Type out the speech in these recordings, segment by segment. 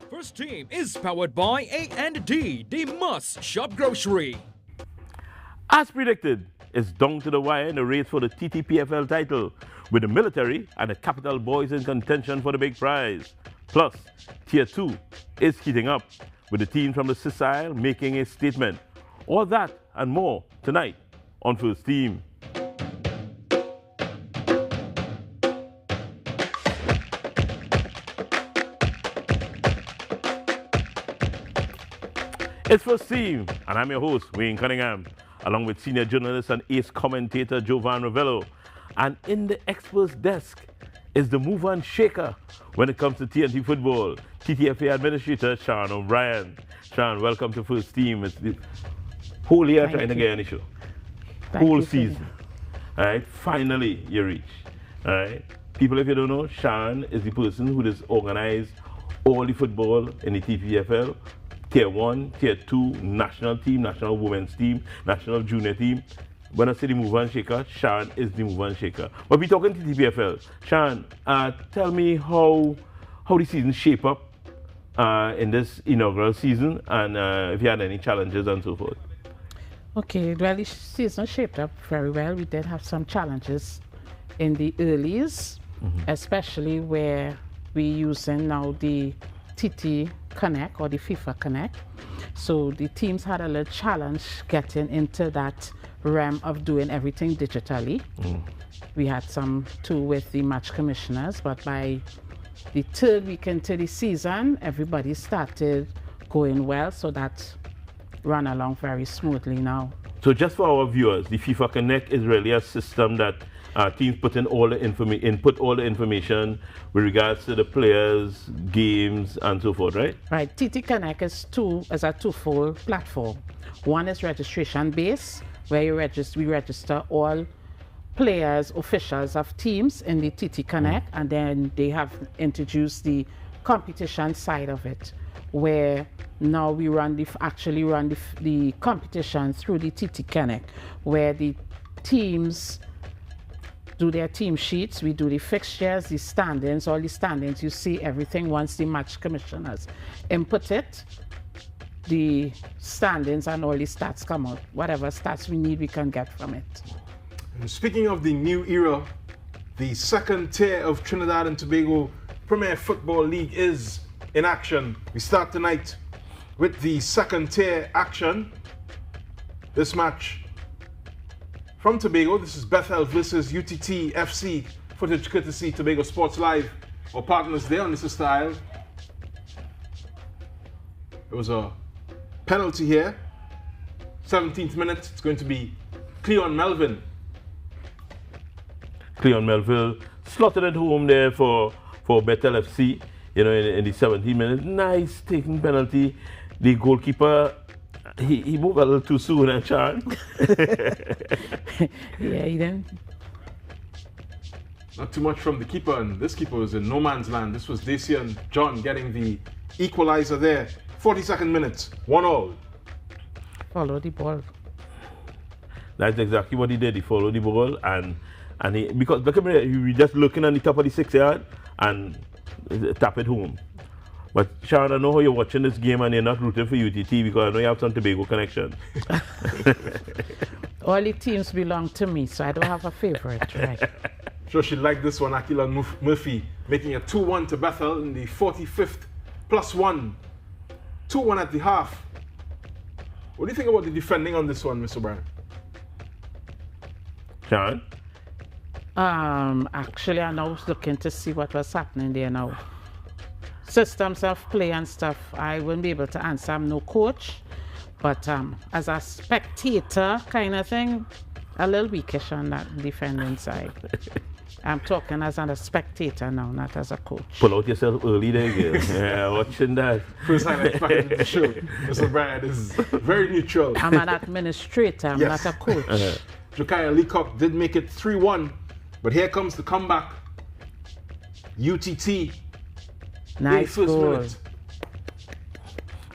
First Team is powered by A&D, the must shop grocery. As predicted, it's down to the wire in the race for the TTPFL title, with the military and the capital boys in contention for the big prize. Plus, Tier 2 is heating up, with the team from the Sicile making a statement. All that and more tonight on First Team. It's First Team, and I'm your host, Wayne Cunningham, along with senior journalist and ace commentator Jovan Ravello. And in the experts desk is the mover and shaker when it comes to TNT football, TTFA administrator Sean O'Brien. Sean, welcome to First Team. It's the whole year trying to get on the show. Whole season. All right, finally you reach. All right, people, if you don't know, Sean is the person who has organized all the football in the TPFL. Tier 1, Tier 2, national team, national women's team, national junior team. When I say the mover and shaker, Sean is the mover and shaker. But we're talking to TPFL. Sean, tell me how the season shape up in this inaugural season, and if you had any challenges and so forth. Okay, well, the season shaped up very well. We did have some challenges in the earlies, especially where we're using now the TT Connect or the FIFA Connect. So the teams had a little challenge getting into that realm of doing everything digitally. We had some too with the match commissioners, but by the third week into the season, everybody started going well, so that ran along very smoothly now. So just for our viewers, the FIFA Connect is really a system that teams put in all the information with regards to the players, games, and so forth, right? Right. TT Connect is a twofold platform. One is registration based, where we register all players, officials of teams in the TT Connect, and then they have introduced the competition side of it, where now we actually run the competition through the TT Connect, where the teams do their team sheets, we do the fixtures, the standings, all the standings. You see everything once the match commissioners input it. The standings and all the stats come out. Whatever stats we need, we can get from it. And speaking of the new era, the second tier of Trinidad and Tobago Premier Football League is in action. We start tonight with the second tier action. This match from Tobago, this is Bethel versus UTT FC. Footage courtesy Tobago Sports Live. Our partners there on this style. There was a penalty here. 17th minute, it's going to be Cleon Melville. Cleon Melville slotted at home there for Bethel FC, you know, in the 17th minute. Nice taking penalty. The goalkeeper, he moved a little too soon, and Sean. Yeah, he didn't. Not too much from the keeper, and this keeper was in no man's land. This was Dacian John getting the equalizer there. 42nd minute, 1-1. Follow the ball. That's exactly what he did. He followed the ball, and he, because look at me, he was just looking on the top of the 6 yard and tap it home. But Sean, I know how you're watching this game and you're not rooting for UTT because I know you have some Tobago connection. All the teams belong to me, so I don't have a favorite, right? Sure, she liked this one. Akila Murphy making a 2-1 to Bethel in the 45th +1. 2-1 at the half. What do you think about the defending on this one, Mr. Brown? Sean? Actually, I was looking to see what was happening there now. Systems of play and stuff, I wouldn't be able to answer. I'm no coach, but as a spectator kind of thing, a little weakish on that defending side. I'm talking as a spectator now, not as a coach. Pull out yourself early there, girl. Yeah, watching that. First time I find the show. Mr. Bryan is very neutral. I'm an administrator, I'm not a coach. Josiah Leacock did make it 3-1, but here comes the comeback. UTT. Nice goal. Minute.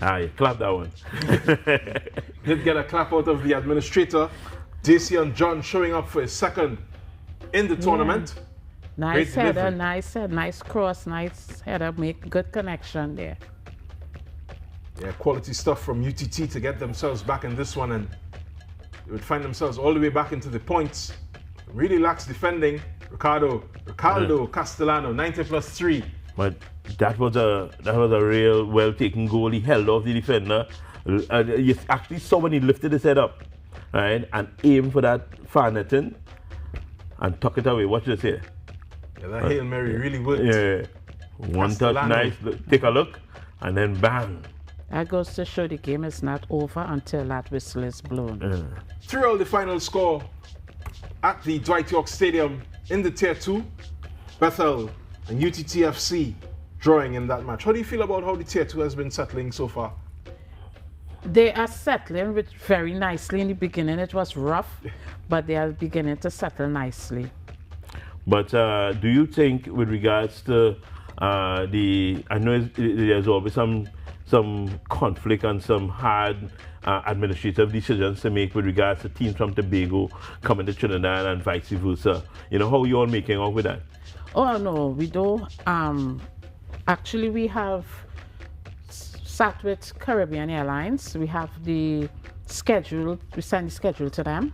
You clap that one. Did get a clap out of the administrator. Dacian John showing up for his second in the tournament. Nice header, nice cross, nice header, make good connection there. Yeah, quality stuff from UTT to get themselves back in this one, and they would find themselves all the way back into the points. Really lax defending. Ricardo Castellano, 90+3. But that was a real well taken goal. He held off the defender. You actually saw when he lifted his head up, right, and aimed for that far netting and tuck it away. Watch this here. Yeah, that Hail Mary really worked. Yeah, one touch, nice. Take a look, and then bang. That goes to show the game is not over until that whistle is blown. 3-all the final score at the Dwight York Stadium in the Tier 2. Bethel and UTTFC drawing in that match. How do you feel about how the Tier 2 has been settling so far? They are settling very nicely. In the beginning it was rough, but they are beginning to settle nicely. But do you think with regards to I know there's always some conflict and some hard administrative decisions to make with regards to teams from Tobago coming to Trinidad and vice versa. You know, how are you all making out with that? Oh no, we don't. Actually, we have sat with Caribbean Airlines. We have the schedule. We send the schedule to them,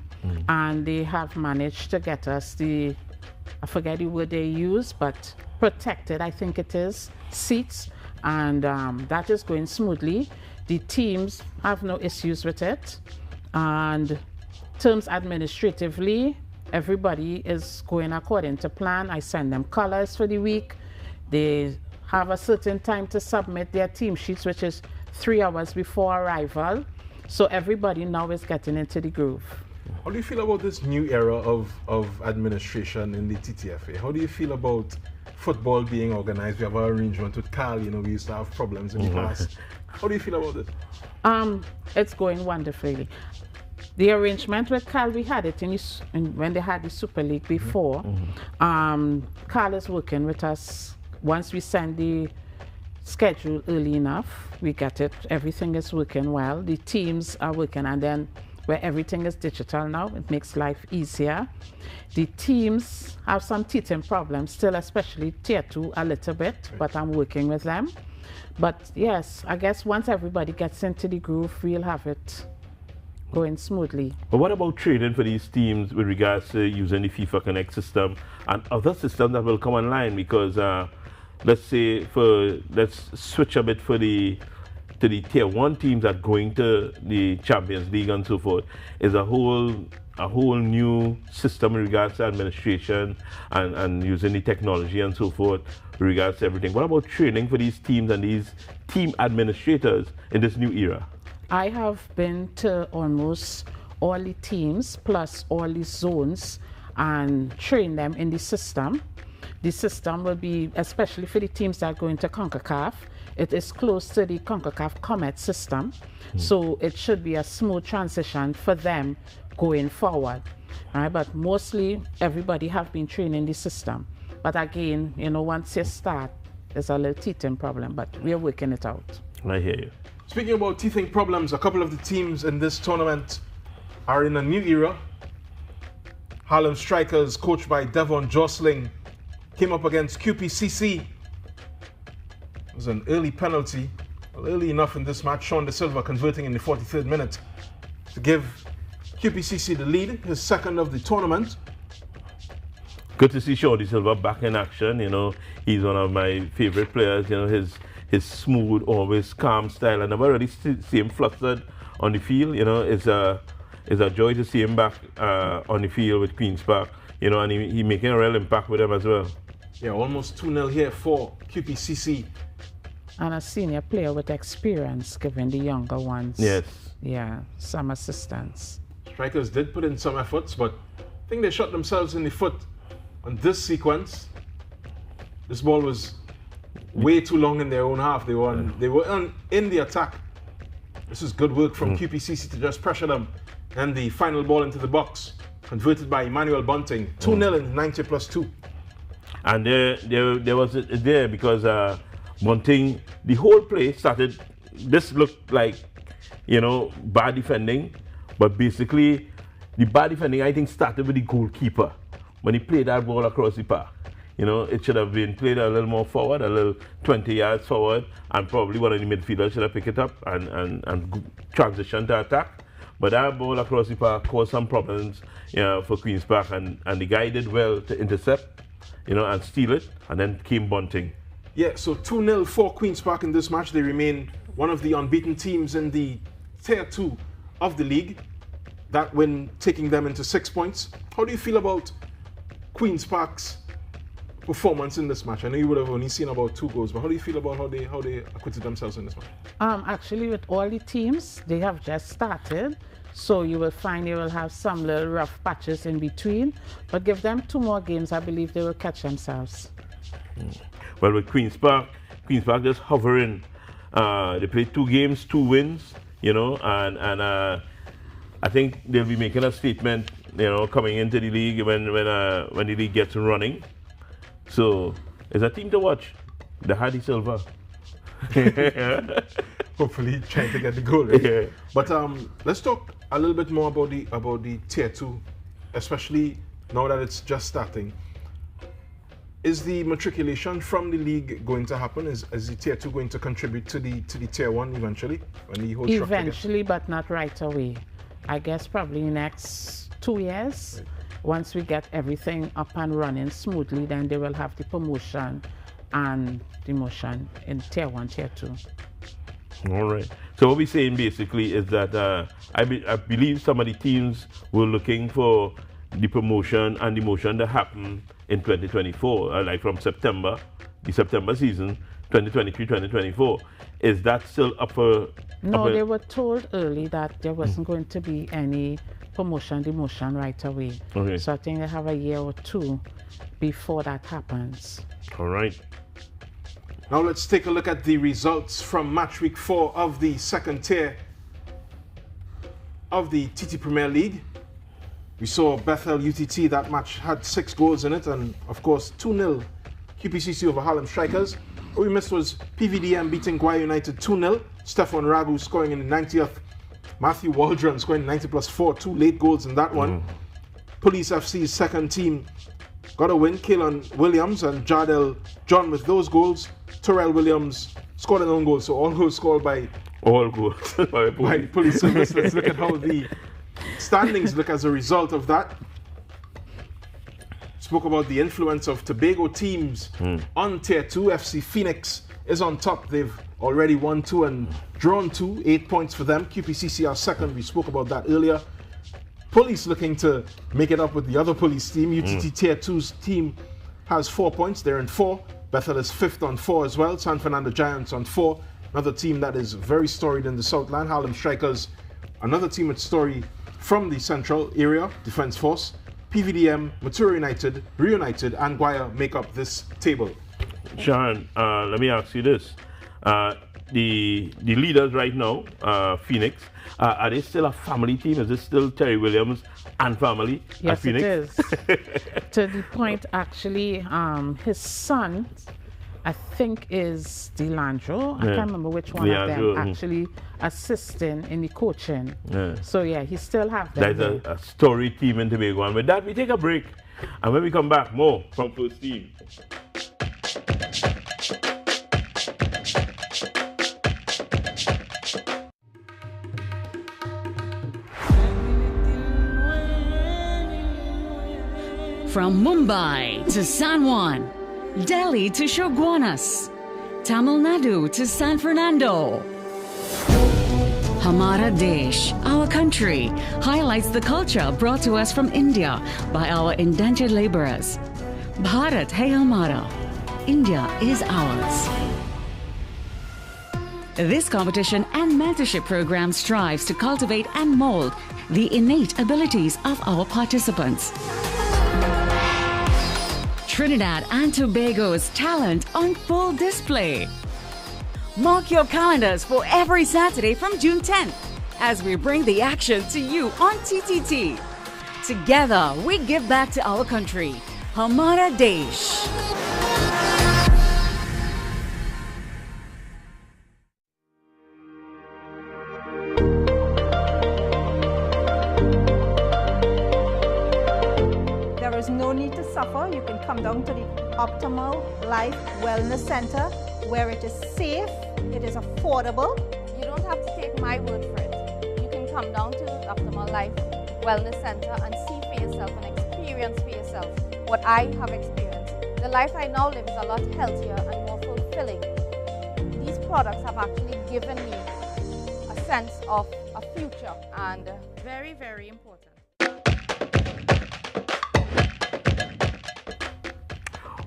and they have managed to get us I forget the word they use, but protected, I think it is, seats, and that is going smoothly. The teams have no issues with it, and terms administratively, everybody is going according to plan. I send them colors for the week. They have a certain time to submit their team sheets, which is 3 hours before arrival. So everybody now is getting into the groove. How do you feel about this new era of administration in the TTFA? How do you feel about football being organized? We have our arrangement with Cal, you know, we used to have problems in the past. How do you feel about this? It's going wonderfully. The arrangement with Cal, we had it when they had the Super League before. Cal is working with us. Once we send the schedule early enough, we get it. Everything is working well. The teams are working, and then where everything is digital now, it makes life easier. The teams have some teething problems still, especially Tier 2 a little bit, but I'm working with them. But yes, I guess once everybody gets into the groove, we'll have it going smoothly. But what about training for these teams with regards to using the FIFA Connect system and other systems that will come online? Because let's switch a bit to the Tier 1 teams that going to the Champions League and so forth. Is a whole new system in regards to administration and using the technology and so forth with regards to everything. What about training for these teams and these team administrators in this new era? I have been to almost all the teams plus all the zones and train them in the system. The system will be, especially for the teams that are going to CONCACAF, it is close to the CONCACAF Comet system, so it should be a smooth transition for them going forward. All right, but mostly everybody have been training the system. But again, you know, once you start, there's a little teething problem, but we're working it out. I hear you. Speaking about teething problems, a couple of the teams in this tournament are in a new era. Harlem Strikers, coached by Devon Jostling, came up against QPCC. It was an early penalty, well, early enough in this match. Sean De Silva converting in the 43rd minute to give QPCC the lead, his second of the tournament. Good to see Sean De Silva back in action. You know, he's one of my favorite players. You know, his smooth, always calm style. I never really see him flustered on the field. You know, it's a joy to see him back on the field with Queen's Park. You know, and he making a real impact with them as well. Yeah, almost 2-0 here for QPCC. And a senior player with experience, giving the younger ones, yes, yeah, some assistance. Strikers did put in some efforts, but I think they shot themselves in the foot on this sequence. This ball was way too long in their own half. They were in the attack. This is good work from QPCC to just pressure them. And the final ball into the box, converted by Emmanuel Bunting. 2-0 in 90+2. And there was there because Bunting, the whole play started. This looked like, you know, bad defending, but basically the bad defending I think started with the goalkeeper when he played that ball across the park. You know, it should have been played a little more forward, a little 20 yards forward, and probably one of the midfielders should have picked it up and transition to attack. But that ball across the park caused some problems, you know, for Queen's Park, and the guy did well to intercept, you know, and steal it, and then came bunting. Yeah, so 2-0 for Queen's Park in this match. They remain one of the unbeaten teams in the Tier 2 of the league. That win taking them into 6 points. How do you feel about Queen's Park's performance in this match? I know you would have only seen about 2 goals, but how do you feel about how they acquitted themselves in this match? Actually, with all the teams, they have just started, so you will find you will have some little rough patches in between, but give them 2 more games, I believe they will catch themselves. Well, with Queen's Park just hovering. They played 2 games, 2 wins, you know, and I think they'll be making a statement, you know, coming into the league when the league gets running. So it's a team to watch, the Hardy Silva. Hopefully trying to get the goal. Right? Yeah. But let's talk a little bit more about the Tier 2, especially now that it's just starting. Is the matriculation from the league going to happen? Is the Tier 2 going to contribute to the Tier 1 eventually? When the whole eventually, but not right away. I guess probably next 2 years. Right. Once we get everything up and running smoothly, then they will have the promotion and demotion in Tier 1, Tier 2. All right. So what we're saying basically is that I believe some of the teams were looking for the promotion and demotion to happen in 2024, like from September, the September season, 2023-2024. Is that still up for? No, they were told early that there wasn't going to be any promotion, demotion right away. Okay. So I think they have a year or 2 before that happens. All right. Now let's take a look at the results from match week 4 of the 2nd tier of the TT Premier League. We saw Bethel UTT, that match had 6 goals in it, and of course 2-0 QPCC over Harlem Strikers. What we missed was PVDM beating Guaya United 2-0. Stefan Ragu scoring in the 90th. Matthew Waldron scoring 90+4, 2 late goals in that one. Police FC's second team got a win. Kaelan Williams and Jardel John with those goals. Terrell Williams scored an own goal, so all goals scored by Police Service. Let's look at how the standings look as a result of that. Spoke about the influence of Tobago teams on Tier 2. FC Phoenix is on top. They've already won 2 and drawn 2, 8 points for them. QPCC are second. We spoke about that earlier. Police looking to make it up with the other Police team. UTT Tier 2's team has 4 points. They're in 4. Bethel is 5th on 4 as well. San Fernando Giants on 4. Another team that is very storied in the Southland. Harlem Strikers, another team with story from the central area, Defense Force. PVDM, Matura United, Reunited, and Guaya make up this table. Sean, let me ask you this. The leaders right now, Phoenix, are they still a family team? Is it still Terry Williams and family at Phoenix? Yes, it is. To the point, actually, his son, I think, is DeLandro. I can't remember which one of them actually assisting in the coaching. So yeah, he still have them. That's a story team in Tobago. And with that, we take a break. And when we come back, more from First Team. From Mumbai to San Juan, Delhi to Shoguanas, Tamil Nadu to San Fernando. Hamara Desh, our country, highlights the culture brought to us from India by our indentured laborers. Bharat hai Hamara. India is ours. This competition and mentorship program strives to cultivate and mold the innate abilities of our participants. Trinidad and Tobago's talent on full display. Mark your calendars for every Saturday from June 10th as we bring the action to you on TTT. Together, we give back to our country. Hamara Desh. There is no need to suffer. You can come down to the Optimal Life Wellness Center, where it is safe, it is affordable. You don't have to take my word for it. You can come down to Optimal Life Wellness Center and see for yourself and experience for yourself what I have experienced. The life I now live is a lot healthier and more fulfilling. These products have actually given me a sense of a future, and very, very important.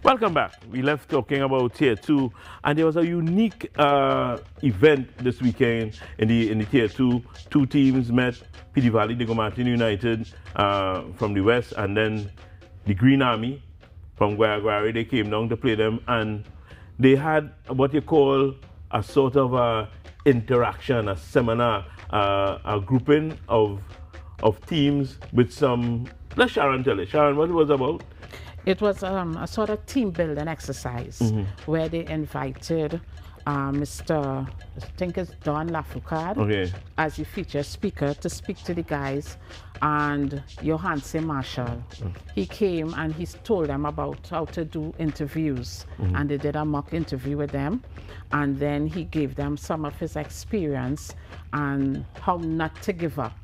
Welcome back. We left talking about Tier 2, and there was a unique event this weekend in the Tier 2. Two teams met, Petite Valley, Diego Martin United from the west, and then the Green Army from Guayagüare. They came down to play them, and they had what you call a sort of a interaction, a seminar, a grouping of teams with some. Let Sharon tell it. Sharon, what it was about? It was a sort of team building exercise where they invited Mr. I think it's Don Lafoucade as the featured speaker to speak to the guys, and Johanse Marshall. He came and he told them about how to do interviews, and they did a mock interview with them, and then he gave them some of his experience and how not to give up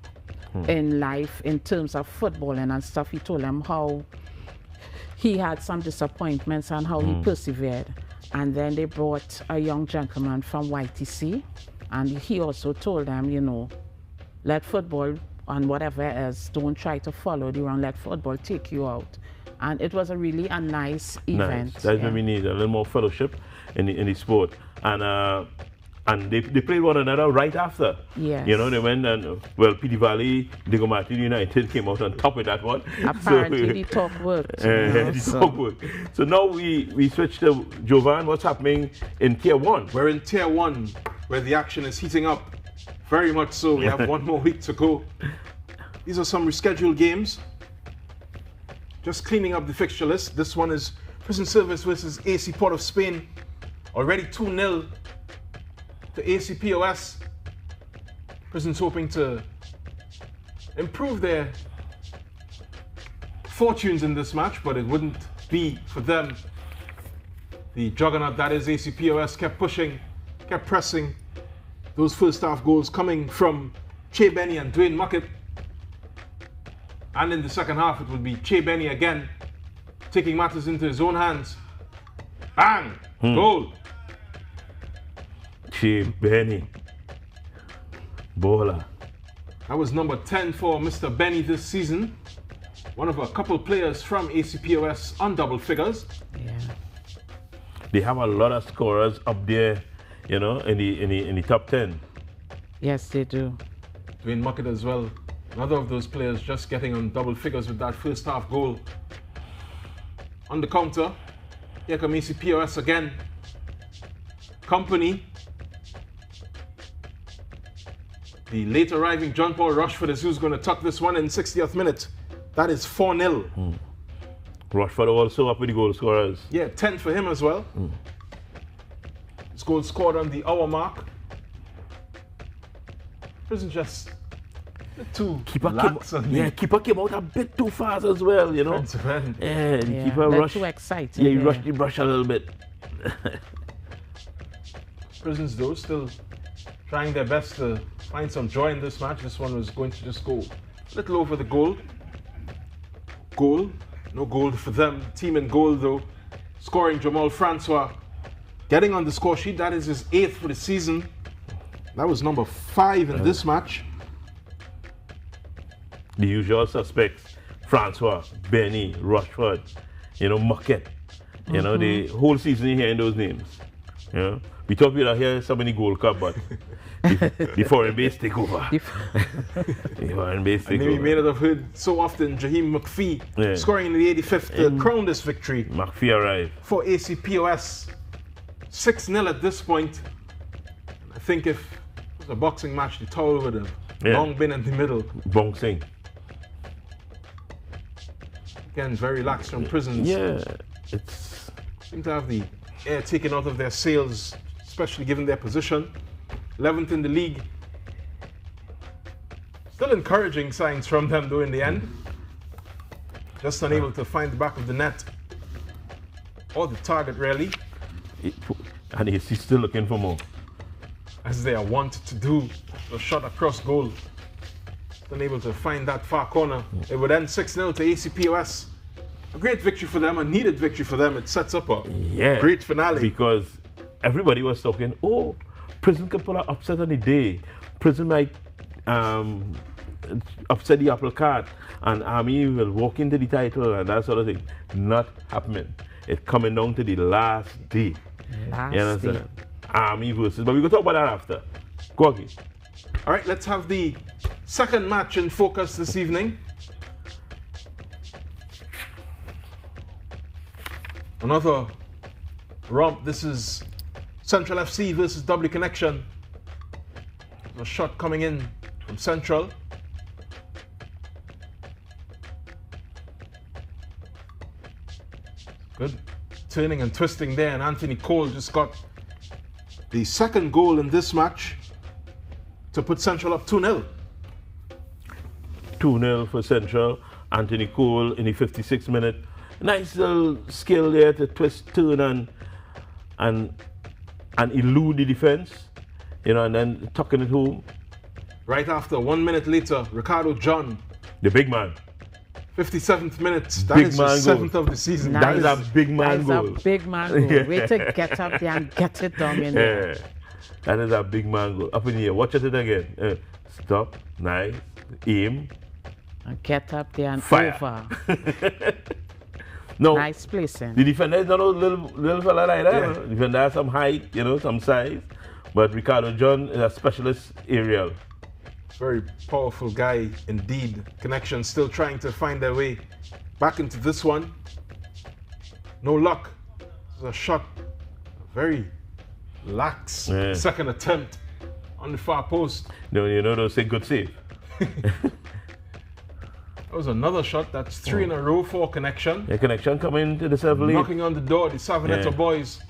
in life in terms of footballing and stuff. He told them how he had some disappointments and how he persevered. And then they brought a young gentleman from YTC, and he also told them, you know, let football and whatever else, don't try to follow the run, let football take you out. And it was a really nice event. Nice. That's what we need, a little more fellowship in the sport. And they played one another right after. Yes. You know, they went and, well, Petite Valley, Diego Martin United came out on top of that one. Apparently the talk worked. Talk worked. So now we switch to Jovan. What's happening in Tier 1? We're in Tier 1, where the action is heating up. Very much so. We have one more week to go. These are some rescheduled games. Just cleaning up the fixture list. This one is Prison Service versus AC Port of Spain. Already 2-0 to ACPOS. Prison's hoping to improve their fortunes in this match, but it wouldn't be for them. The juggernaut that is ACPOS kept pushing, kept pressing. Those first half goals coming from Che Benny and Dwayne Muckett. And in the second half, it will be Che Benny again, taking matters into his own hands. Bang! Goal! Che Benny. Bowler. That was number 10 for Mr. Benny this season. One of a couple players from ACPOS on double figures. Yeah. They have a lot of scorers up there, you know, in the top 10. Yes, they do. Dwayne Muckett as well. Another of those players just getting on double figures with that first half goal. On the counter, here come ACPOS again. Company. The late arriving John Paul Rushford is who's going to tuck this one in 60th minute. That is 4-0. Rushford also up with the goal scorers. Yeah, 10 for him as well. This goal scored on the hour mark. Prison just too Keeper lax on the keeper came out a bit too fast as well, you know. defensive end. Yeah, the Yeah, keeper they're rushed. too excited. Yeah, he yeah. rushed the brush a little bit. Prisons though still trying their best to find some joy in this match. This one was going to just go a little over the goal. No goal for them. Team in goal though. Scoring Jamal Francois. Getting on the score sheet. That is his 8th for the season. That was number 5 in this match. The usual suspects: Francois, Benny, Rushford, you know, Muckett. You know, the whole season you're hearing those names. You know, we thought we'd hear so many Gold Cup, but the foreign base take over. The foreign base take And then we over. may not have heard so often Jaheim McPhee scoring in the 85th to crown this victory McPhee arrived. for ACPOS. 6-0 at this point. I think if it was a boxing match, the towel would have long been in the middle. Bouncing. Again, very lax from Prisons. Yeah, it's Seem to have the air taken out of their sails, especially given their position. 11th in the league. Still encouraging signs from them though in the end. Just unable to find the back of the net. or the target really, And he's still looking for more. as they are wanted to do. A shot across goal. Unable to find that far corner. It would end 6-0 to ACPOS. A great victory for them, a needed victory for them. It sets up a great finale. Because everybody was talking, oh, Prison could pull an upset on the day. Prison might upset the apple cart and Army will walk into the title and that sort of thing. Not happening. It's coming down to the last day. You understand? Army versus, but we can talk about that after. Go on. All right, let's have the second match in focus this evening. Another romp. This is Central FC versus W Connection. A shot coming in from Central. Good turning and twisting there, and Anthony Cole just got the second goal in this match to put Central up 2-0. 2-0 for Central. Anthony Cole in the 56th minute. Nice little skill there to twist, turn, and elude the defense, you know, and then tucking it home. Right after, 1 minute later, Ricardo John, The big man. 57th minute. That Big is man his goal. 7th of the season. Nice. That is a big man That's goal. a big man goal. Way to get up there and get it down in there. Yeah, that is a big man goal. Up in the air. Watch it again. Stop. Nice. Aim. And get up there and Fire. over. No. Nice placing. The defender is not a little fella like that. Yeah. The defender has some height, you know, some size. But Ricardo John is a specialist aerial. Very powerful guy indeed. Connection still trying to find their way back into this one. No luck. This is a shot. Very lax second attempt on the far post. No, you know, they'll say good save. That was another shot. That's 3 in a row for Connection. The Connection coming to the 7th league. Knocking on the door, the Savanetta Yeah. boys.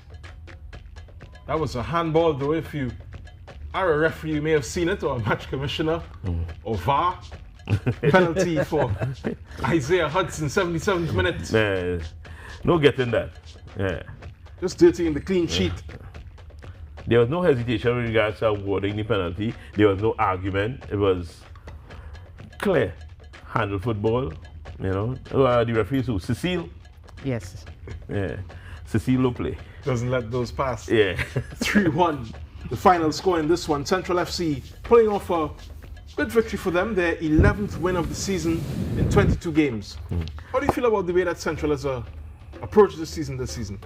That was a handball though. If you are a referee, you may have seen it, or a match commissioner, or VAR. Penalty for Isaiah Hudson, 77th minute. No getting that. Yeah. Just dirtying the clean sheet. There was no hesitation with regards to awarding the penalty. There was no argument. It was clear. Handle football, you know. The referees who? Cecile? Yes. Yeah. Cecile will play. Doesn't let those pass. Yeah. 3-1. The final score in this one. Central FC pulling off a good victory for them. Their 11th win of the season in 22 games. How do you feel about the way that Central has approached this season?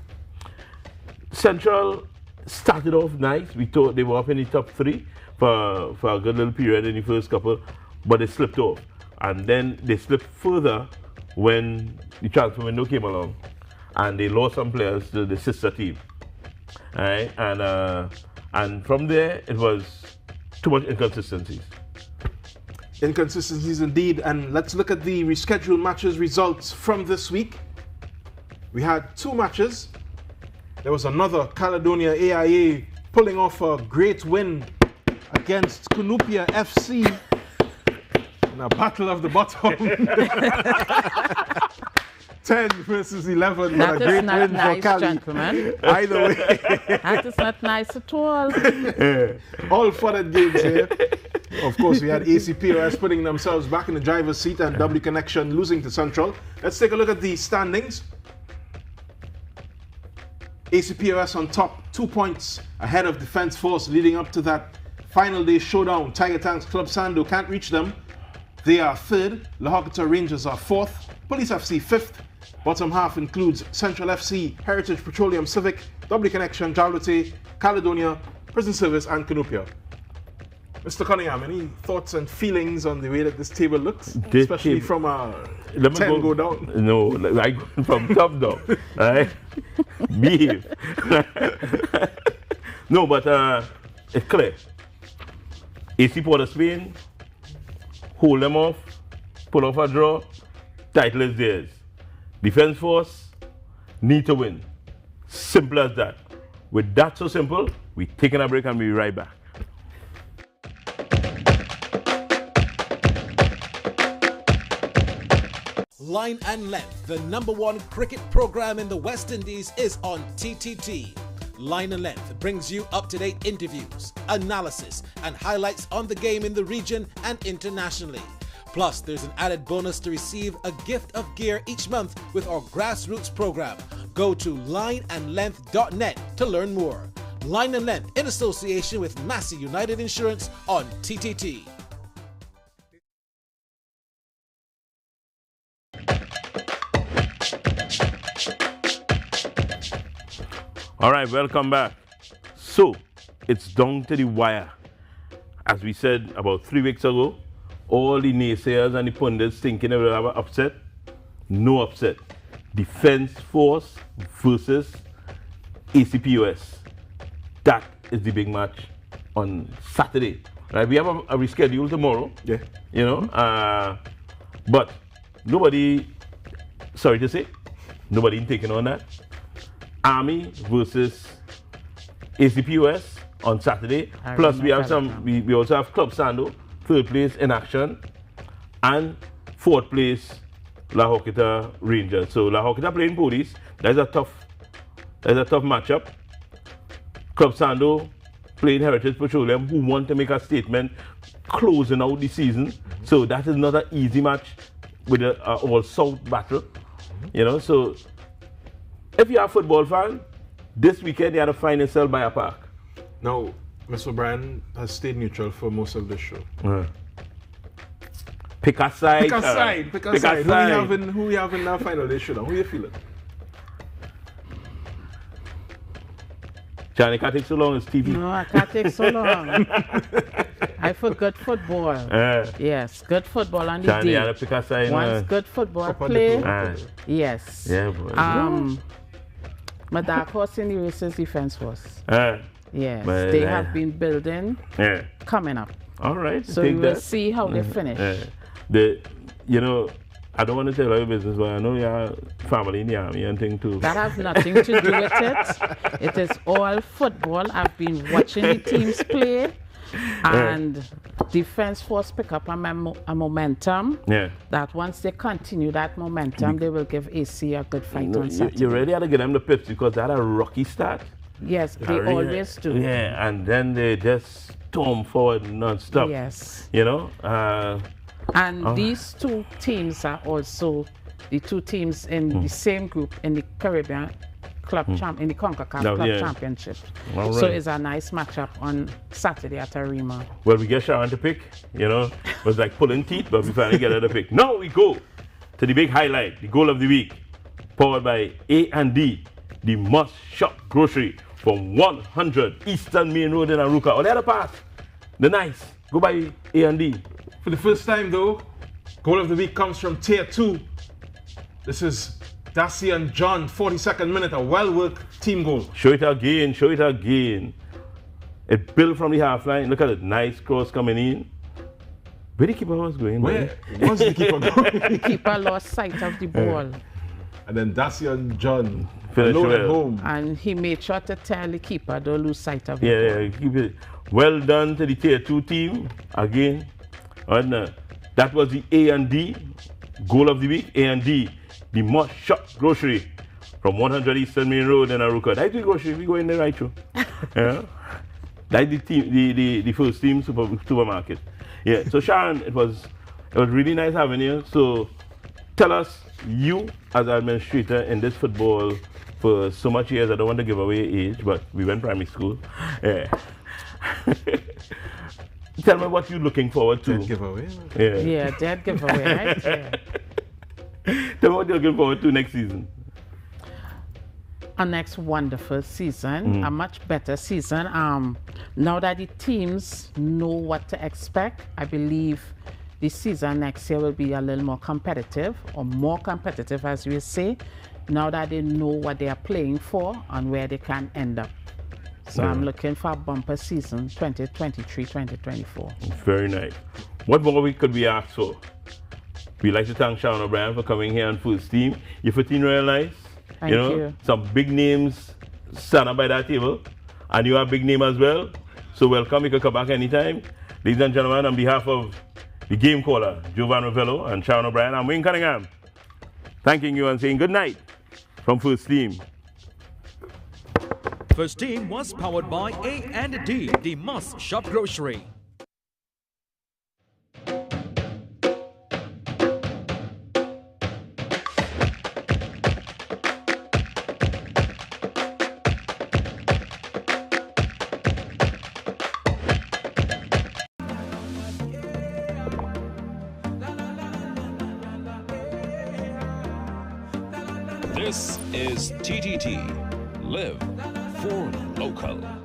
Central started off nice. We thought they were up in the top 3 for a good little period in the first couple, but they slipped off. And then they slipped further when the transfer window came along. And they lost some players to the sister team. All right? And from there, it was too much inconsistencies. Inconsistencies indeed. And let's look at the rescheduled matches results from this week. We had 2 matches. There was another Caledonia AIA pulling off a great win against Cunupia FC in a battle of the bottom. 10 versus 11. That What a is great not win nice, for Cali. gentlemen. Either way, That is not nice at all. all fun games here. Of course, we had ACPOS putting themselves back in the driver's seat and W Connection losing to Central. Let's take a look at the standings. ACPOS on top, 2 points ahead of Defense Force leading up to that final day showdown. Tiger Tanks Club Sando can't reach them. They are 3rd. Lahokata Rangers are 4th. Police FC 5th. Bottom half includes Central FC, Heritage Petroleum Civic, W Connection, Jarlote, Caledonia, Prison Service, and Cunupia. Mr. Cunningham, any thoughts and feelings on the way that this table looks? This Especially table- from a 10 go down. No, like from top down. Right? Behave. No, but it's clear. AC Port of Spain, hold them off, pull off a draw, title is theirs. Defense Force need to win. Simple as that. With that so simple, we're taking a break and we'll be right back. Line and Length, the #1 cricket program in the West Indies, is on TTT. Line and Length brings you up-to-date interviews, analysis, and highlights on the game in the region and internationally. Plus, there's an added bonus to receive a gift of gear each month with our grassroots program. Go to lineandlength.net to learn more. Line and Length in association with Massey United Insurance on TTT. All right, welcome back. So, it's down to the wire. As we said about 3 weeks ago, all the naysayers and the pundits thinking they will have an upset. No upset. Defense Force versus ACPUS. That is the big match on Saturday. Right? We have a reschedule tomorrow. Yeah. You know, but nobody, sorry to say, nobody taking on that. Army versus ACPUS on Saturday. Plus we have we also have Club Sando, 3rd place in action, and 4th place La Hoquita Rangers. So La Hoquita playing Police. That's a tough matchup. Club Sando playing Heritage Petroleum, who want to make a statement closing out the season. So that is not an easy match with an all-South battle. You know, so if you're a football fan, this weekend you have to find yourself by a park. Now, Mr. O'Brien has stayed neutral for most of the show. Pick a side. Pick a side. Pick a side. Who we have in that final day showdown? Who you feeling? Johnny, can't take so long as TV. No, I can't take so long. I for good football. Yes, good football on the Johnny, day. you pick a side. Once good football play. Yes. Yeah, boy. My dark horse in the race is Defense Force. Yes, but, they have been building. Coming up. All right. So we will see how they finish. You know, I don't want to tell all your business, but I know your family in the army and thing too. That has nothing to do with it. It is all football. I've been watching the teams play, and Defense Force pick up a momentum. That once they continue that momentum, they will give AC a good fight on Saturday. You really have to get them the pitch because they had a rocky start. Yes, they always do. Yeah, and then they just storm forward non-stop. Yes. You know? And these two teams are also the two teams in the same group in the Caribbean Club in the CONCACAF Club Championship. Right. So it's a nice matchup on Saturday at Arima. Well, we get Sharon to pick, you know. It was like pulling teeth, but we finally get her to pick. Now we go to the big highlight, the goal of the week, powered by A&D, the must-shop grocery from 100 Eastern Main Road in Arouca. On the other part, the nice. Go by A&D. For the first time though, goal of the week comes from Tier 2. This is Dacian John, 42nd minute, a well-worked team goal. Show it again, show it again. It built from the half line. Look at it, nice cross coming in. Where the keeper was going? Where was the keeper going? The keeper lost sight of the ball. And then Dacian John alone at home. And he made sure to tell the keeper, don't lose sight of the ball. Yeah, keep it. Well done to the Tier 2 team again. And that was the A&D goal of the week. A&D, the must-shop grocery from 100 Eastern Main Road in Arouca. That's the grocery. We go in the right show. Yeah. That's the team, the first team supermarket. Yeah. So Sharon, it was really nice having you. So tell us, you as administrator in this football for so much years. I don't want to give away age, but we went primary school. Yeah. Tell me what you're looking forward to. Dead giveaway. Yeah, dead giveaway, right? Yeah. Tell me what you're looking forward to next season. A next wonderful season, a much better season. Now that the teams know what to expect, I believe the season next year will be a little more competitive, or more competitive as we say, now that they know what they are playing for and where they can end up. So I'm looking for a bumper season, 2023-2024. Very nice. What more could we ask for? We'd like to thank Sharon O'Brien for coming here on First Team. You're 15 real nice. Thank you. Some big names stand up by that table. And you are a big name as well. So welcome. You can come back anytime. Ladies and gentlemen, on behalf of the game caller, Jovan Ravello and Sharon O'Brien, I'm Wayne Cunningham. thanking you and saying good night from First Team. First Team was powered by A&D, the Must Shop Grocery. This is TTT. Live for local.